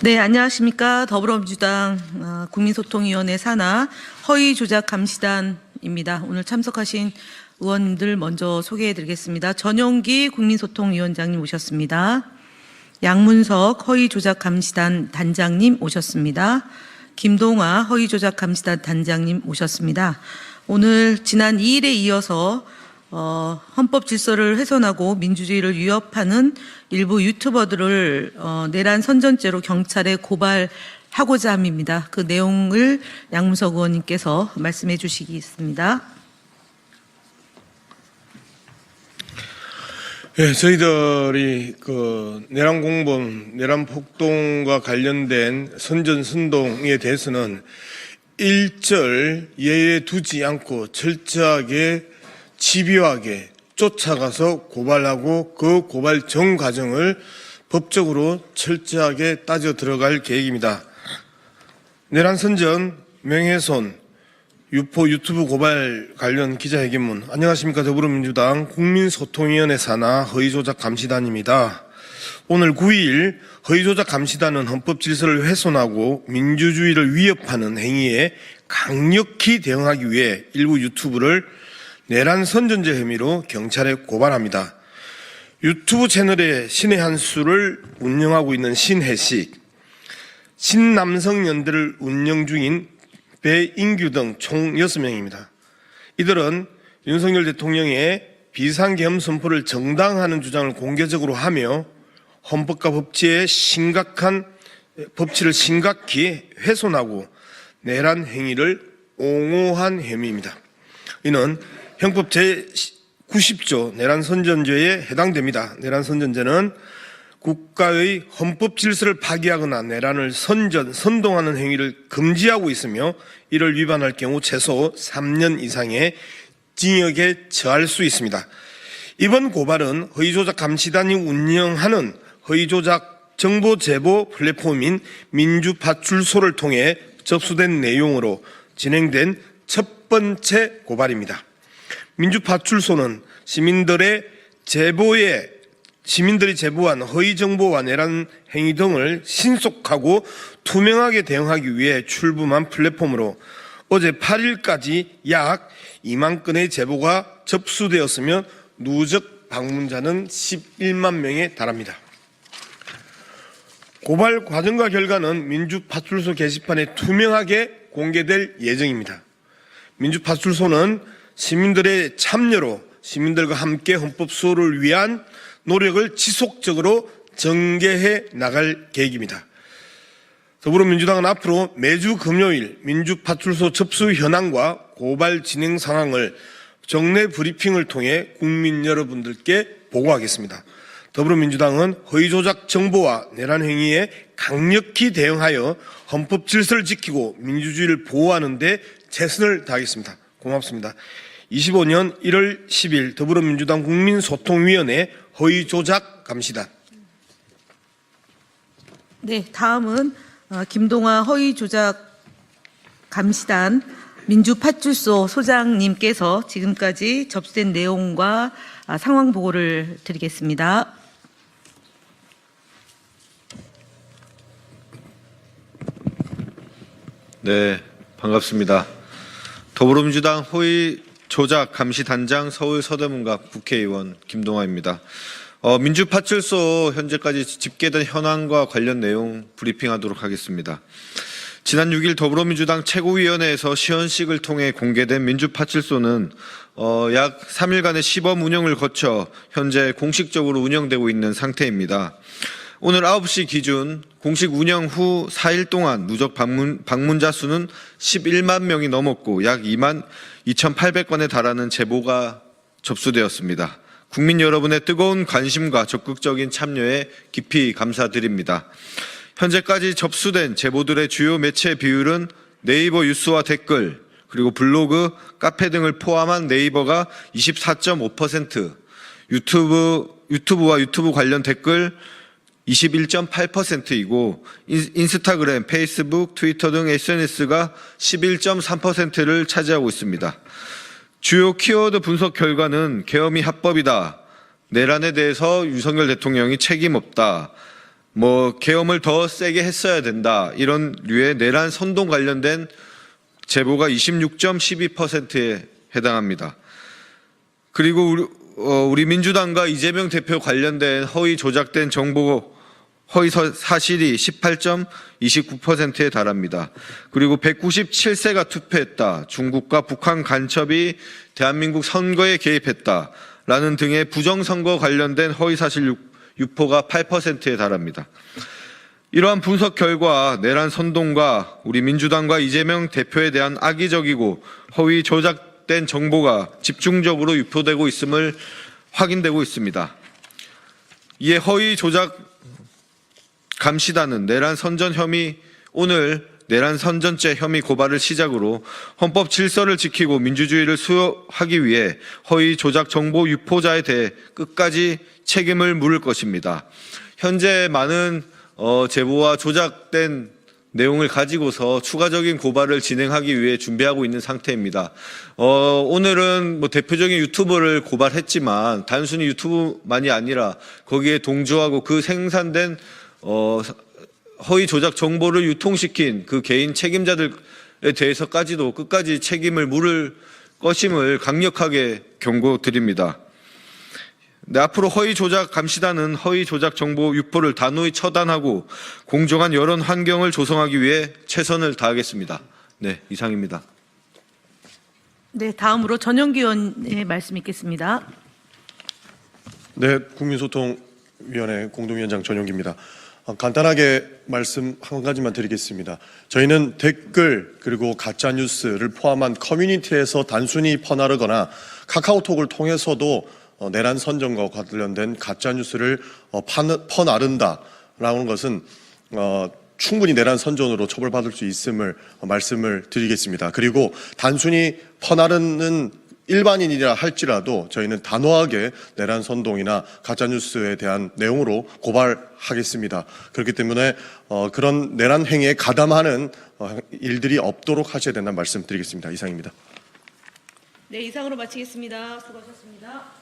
네, 안녕하십니까. 더불어민주당 국민소통위원회 산하 허위조작감시단입니다. 오늘 참석하신 의원님들 먼저 소개해드리겠습니다. 전용기 국민소통위원장님 오셨습니다. 양문석 허위조작감시단 단장님 오셨습니다. 김동아 허위조작감시단 단장님 오셨습니다. 오늘 지난 2일에 이어서 헌법 질서를 훼손하고 민주주의를 위협하는 일부 유튜버들을 내란 선전죄로 경찰에 고발하고자 함입니다. 그 내용을 양문석 의원님께서 말씀해 주시겠습니다. 예, 저희들이 내란 공범, 내란 폭동과 관련된 선전 선동에 대해서는 일절 예외 두지 않고 철저하게 집요하게 쫓아가서 고발하고 그 고발 전 과정을 법적으로 철저하게 따져 들어갈 계획입니다. 내란 선전, 명예훼손, 유포 유튜브 고발 관련 기자회견문. 안녕하십니까. 더불어민주당 국민소통위원회 산하 허위조작감시단입니다. 오늘 9일 허위조작감시단은 헌법 질서를 훼손하고 민주주의를 위협하는 행위에 강력히 대응하기 위해 일부 유튜브를 내란 선전죄 혐의로 경찰에 고발합니다. 유튜브 채널의 신의 한수를 운영하고 있는 신혜식, 신남성연대를 운영 중인 배인규 등 총 6명입니다. 이들은 윤석열 대통령의 비상계엄 선포를 정당화하는 주장을 공개적으로 하며 헌법과 법치를 심각히 훼손하고 내란 행위를 옹호한 혐의입니다. 이는 형법 제90조 내란 선전죄에 해당됩니다. 내란 선전죄는 국가의 헌법 질서를 파기하거나 내란을 선동하는 행위를 금지하고 있으며 이를 위반할 경우 최소 3년 이상의 징역에 처할 수 있습니다. 이번 고발은 허위조작감시단이 운영하는 허위조작 정보 제보 플랫폼인 민주파출소를 통해 접수된 내용으로 진행된 첫 번째 고발입니다. 민주파출소는 시민들이 제보한 허위 정보와 내란 행위 등을 신속하고 투명하게 대응하기 위해 출범한 플랫폼으로 어제 8일까지 약 2만 건의 제보가 접수되었으며 누적 방문자는 11만 명에 달합니다. 고발 과정과 결과는 민주파출소 게시판에 투명하게 공개될 예정입니다. 민주파출소는 시민들의 참여로 시민들과 함께 헌법 수호를 위한 노력을 지속적으로 전개해 나갈 계획입니다. 더불어민주당은 앞으로 매주 금요일 민주파출소 접수 현황과 고발 진행 상황을 정례 브리핑을 통해 국민 여러분들께 보고하겠습니다. 더불어민주당은 허위조작 정보와 내란 행위에 강력히 대응하여 헌법 질서를 지키고 민주주의를 보호하는 데 최선을 다하겠습니다. 고맙습니다. 25년 1월 10일 더불어민주당 국민소통위원회 허위조작감시단. 네, 다음은 김동아 허위조작감시단 민주파출소 소장님께서 지금까지 접수된 내용과 상황 보고를 드리겠습니다. 네, 반갑습니다. 더불어민주당 허위조작감시단장 서울 서대문갑 국회의원 김동아입니다. 민주파출소 현재까지 집계된 현황과 관련 내용 브리핑하도록 하겠습니다. 지난 6일 더불어민주당 최고위원회에서 시연식을 통해 공개된 민주파출소는 약 3일간의 시범 운영을 거쳐 현재 공식적으로 운영되고 있는 상태입니다. 오늘 9시 기준 공식 운영 후 4일 동안 누적 방문자 수는 11만 명이 넘었고 약 2만 2,800건에 달하는 제보가 접수되었습니다. 국민 여러분의 뜨거운 관심과 적극적인 참여에 깊이 감사드립니다. 현재까지 접수된 제보들의 주요 매체 비율은 네이버 뉴스와 댓글, 그리고 블로그, 카페 등을 포함한 네이버가 24.5%, 유튜브와 유튜브 관련 댓글 21.8%이고 인스타그램, 페이스북, 트위터 등 SNS가 11.3%를 차지하고 있습니다. 주요 키워드 분석 결과는 계엄이 합법이다, 내란에 대해서 윤석열 대통령이 책임 없다, 계엄을 더 세게 했어야 된다. 이런 류의 내란 선동 관련된 제보가 26.12%에 해당합니다. 그리고 우리 민주당과 이재명 대표 관련된 허위 조작된 정보, 허위 사실이 18.29%에 달합니다. 그리고 197세가 투표했다. 중국과 북한 간첩이 대한민국 선거에 개입했다라는 등의 부정선거 관련된 허위 사실 유포가 8%에 달합니다. 이러한 분석 결과 내란 선동과 우리 민주당과 이재명 대표에 대한 악의적이고 허위 조작된 정보가 집중적으로 유포되고 있음을 확인되고 있습니다. 이에 허위 조작 감시단은 내란 선전 혐의, 오늘 내란 선전죄 혐의 고발을 시작으로 헌법 질서를 지키고 민주주의를 수호하기 위해 허위 조작 정보 유포자에 대해 끝까지 책임을 물을 것입니다. 현재 많은 제보와 조작된 내용을 가지고서 추가적인 고발을 진행하기 위해 준비하고 있는 상태입니다. 오늘은 대표적인 유튜버를 고발했지만 단순히 유튜브만이 아니라 거기에 동조하고 그 생산된 허위 조작 정보를 유통시킨 그 개인 책임자들에 대해서까지도 끝까지 책임을 물을 것임을 강력하게 경고드립니다. 네, 앞으로 허위 조작 감시단은 허위 조작 정보 유포를 단호히 처단하고 공정한 여론 환경을 조성하기 위해 최선을 다하겠습니다. 네, 이상입니다. 네, 다음으로 전용기 의원의 말씀 있겠습니다. 네, 국민소통위원회 공동위원장 전용기입니다. 간단하게 말씀 한 가지만 드리겠습니다. 저희는 댓글 그리고 가짜뉴스를 포함한 커뮤니티에서 단순히 퍼나르거나 카카오톡을 통해서도 내란 선전과 관련된 가짜뉴스를 퍼나른다라는 것은 충분히 내란 선전으로 처벌받을 수 있음을 말씀을 드리겠습니다. 그리고 단순히 퍼나르는 일반인이라 할지라도 저희는 단호하게 내란 선동이나 가짜뉴스에 대한 내용으로 고발하겠습니다. 그렇기 때문에 그런 내란 행위에 가담하는 일들이 없도록 하셔야 된다는 말씀 드리겠습니다. 이상입니다. 네, 이상으로 마치겠습니다. 수고하셨습니다.